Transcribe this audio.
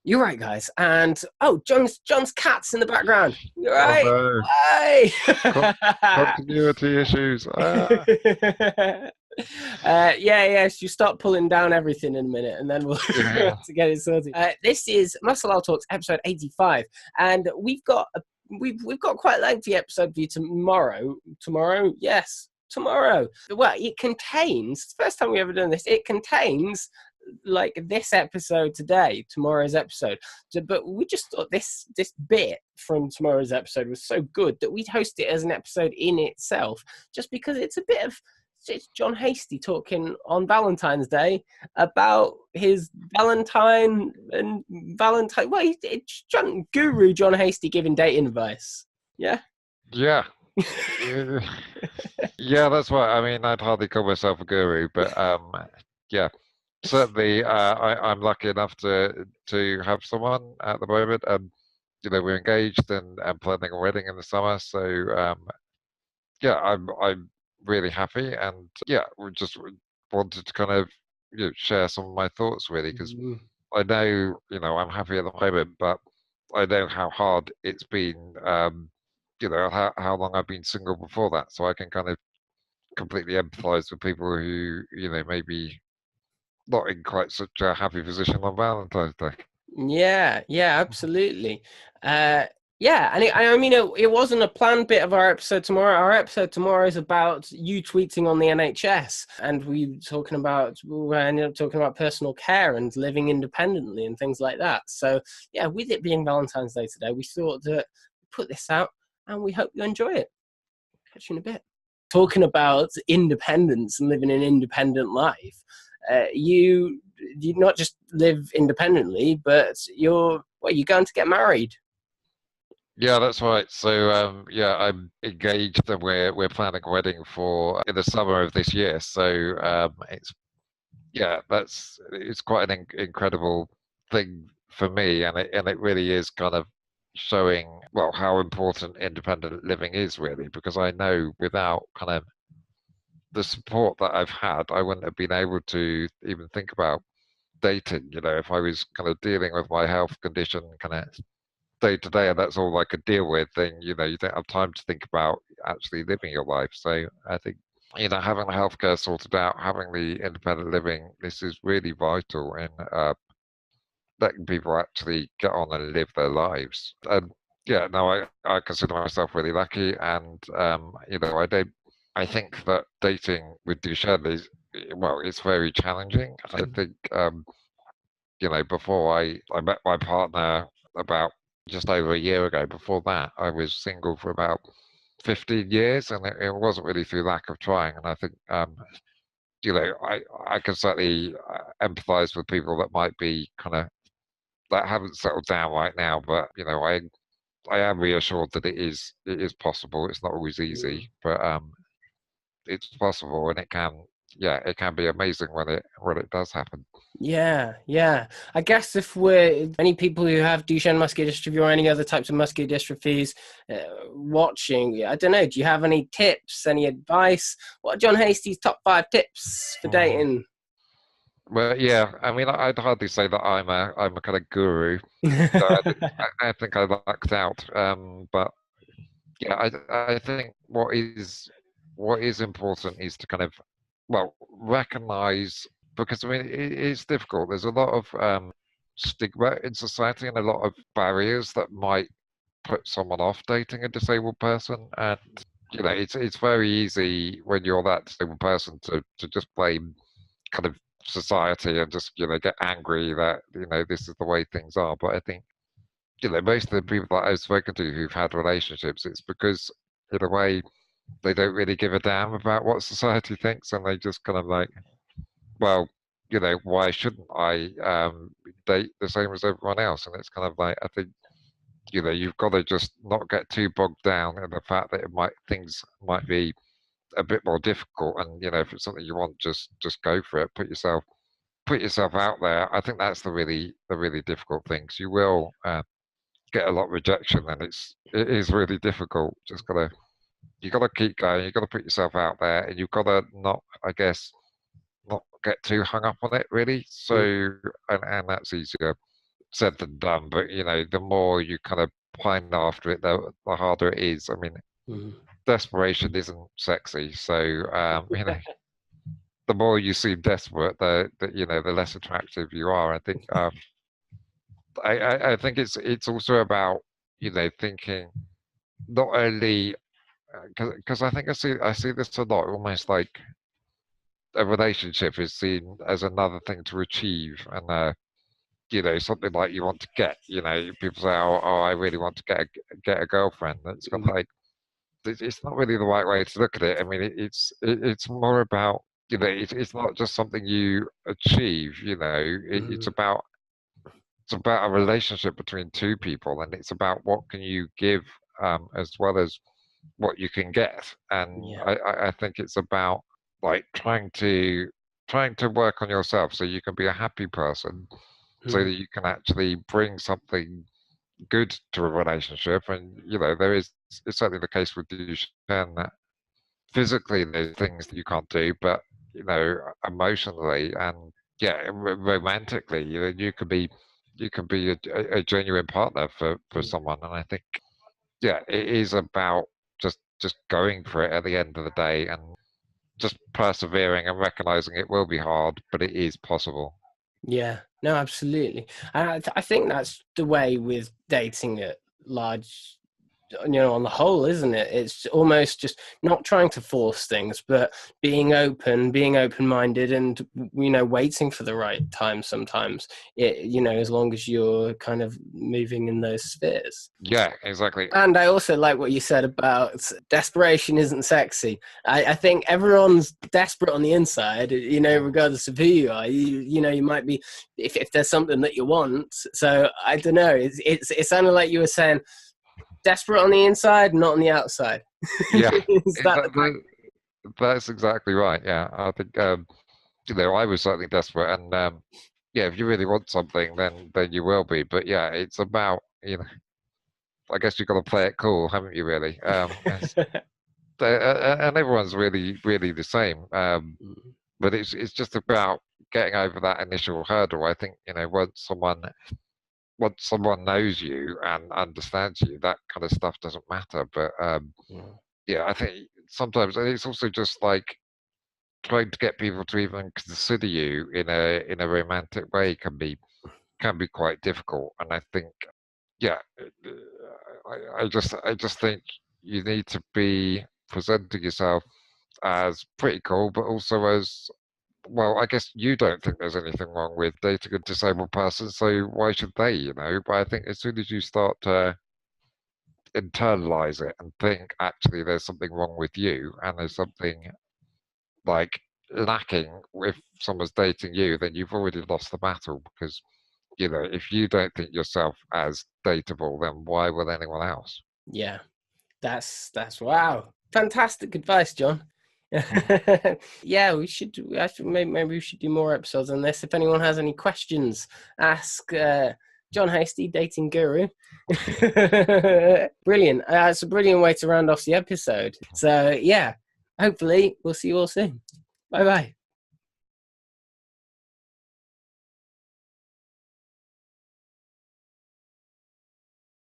You're right, guys. And John's cat's in the background. You're Oh right. no, Hey. continuity issues. Yes. You start pulling down everything in a minute, and then we'll Yeah, to get it sorted. This is Muscle Talks episode 85, and we've got quite a lengthy episode for you tomorrow. Tomorrow, yes, tomorrow. Well, it contains first time we ever done this. It contains like this episode today, tomorrow's episode. But we just thought this bit from tomorrow's episode was so good that we'd host it as an episode in itself, just because it's Jon Hastie talking on Valentine's Day about his Valentine and Valentine. Well, it's Guru Jon Hastie giving dating advice. Yeah. yeah, yeah, yeah. That's right. I mean, I'd hardly call myself a guru, but yeah. Certainly, I'm lucky enough to have someone at the moment. We're engaged and planning a wedding in the summer, so yeah, I'm really happy, and yeah, we just wanted to kind of share some of my thoughts really, because I know I'm happy at the moment, but I know how hard it's been. How long I've been single before that, so I can kind of completely empathize with people who maybe not in quite such a happy position on Valentine's Day. Yeah, absolutely. And I mean, it wasn't a planned bit of our episode tomorrow. Our episode tomorrow is about you tweeting on the NHS, and we ended up talking about personal care and living independently and things like that. So yeah, with it being Valentine's Day today, we thought that we'd put this out, and we hope you enjoy it. Catch you in a bit. Talking about independence and living an independent life. You not just live independently, but you're going to get married. Yeah, that's right. So yeah, I'm engaged and we're planning a wedding for in the summer of this year. So it's quite an incredible thing for me, and it really is kind of showing how important independent living is really, because I know without kind of the support that I've had, I wouldn't have been able to even think about dating, if I was kind of dealing with my health condition kind of day to day and that's all I could deal with, then, you don't have time to think about actually living your life. So I think, having the healthcare sorted out, having the independent living, this is really vital in letting people actually get on and live their lives. And yeah, no, I consider myself really lucky. And, I think that dating with Duchenne it's very challenging. I think, before I met my partner about just over a year ago, before that, I was single for about 15 years, and it wasn't really through lack of trying. And I think, I can certainly empathize with people that might be kind of that haven't settled down right now, but I am reassured that it is possible. It's not always easy, but it's possible, and it can be amazing when it does happen. Yeah. I guess if we're any people who have Duchenne muscular dystrophy or any other types of muscular dystrophies watching, I don't know, do you have any tips, any advice? What are Jon Hastie's top 5 tips for dating? Well, yeah, I mean, I'd hardly say that I'm a kind of guru. So I think I lucked out. But yeah, I think what is important is to kind of recognize, because I mean it is difficult. There's a lot of stigma in society and a lot of barriers that might put someone off dating a disabled person, and it's very easy when you're that disabled person to just blame kind of society and just get angry that this is the way things are. But I think most of the people that I've spoken to who've had relationships, it's because in a way they don't really give a damn about what society thinks, and they just kind of like, well, why shouldn't I date the same as everyone else? And it's kind of like, I think you've got to just not get too bogged down in the fact that things might be a bit more difficult, and if it's something you want, just go for it. Put yourself out there. I think that's the really difficult thing. 'Cause you will get a lot of rejection, and it is really difficult. You gotta keep going. You gotta put yourself out there, and you've got to not, I guess, not get too hung up on it really. So and that's easier said than done, but the more you kind of pine after it, the harder it is. I mean, desperation isn't sexy, so the more you seem desperate, the less attractive you are. I think I think it's also about thinking not only because I think I see this a lot, almost like a relationship is seen as another thing to achieve, and something like you want to get. People say, oh, I really want to get a girlfriend. It's got like it's not really the right way to look at it. I mean, it's more about it's not just something you achieve. It's about a relationship between two people, and it's about what can you give as well as what you can get. And I think it's about like trying to work on yourself so you can be a happy person, so that you can actually bring something good to a relationship. And it's certainly the case with Duchenne that physically there's things that you can't do, but emotionally and romantically, you can be a genuine partner for someone. And I think it is about just going for it at the end of the day, and just persevering and recognizing it will be hard, but it is possible. Yeah, no, absolutely. And I think that's the way with dating at large, on the whole, isn't it? It's almost just not trying to force things, but being open-minded, and waiting for the right time sometimes. As long as you're kind of moving in those spheres. Yeah, exactly. And I also like what you said about desperation isn't sexy. I think everyone's desperate on the inside, regardless of who you are. You might be, if there's something that you want. So I don't know. It sounded like you were saying desperate on the inside, not on the outside. Yeah, Is that that's exactly right. Yeah, I think I was certainly desperate, and if you really want something, then you will be. But yeah, it's about I guess you've got to play it cool, haven't you? Really, and everyone's really the same. But it's just about getting over that initial hurdle. I think once someone knows you and understands you, that kind of stuff doesn't matter. But I think sometimes, and it's also just like trying to get people to even consider you in a romantic way can be quite difficult. And I think, yeah, I just think you need to be presenting yourself as pretty cool, but also as well. I guess you don't think there's anything wrong with dating a disabled person, so why should they? But I think as soon as you start to internalize it and think actually there's something wrong with you, and there's something like lacking if someone's dating you, then you've already lost the battle. Because if you don't think yourself as dateable, then why will anyone else? Yeah, that's wow, fantastic advice, John. Yeah, maybe we should do more episodes on this. If anyone has any questions, ask Jon Hastie, dating guru. Brilliant. It's a brilliant way to round off the episode. So yeah, hopefully we'll see you all soon. Bye bye.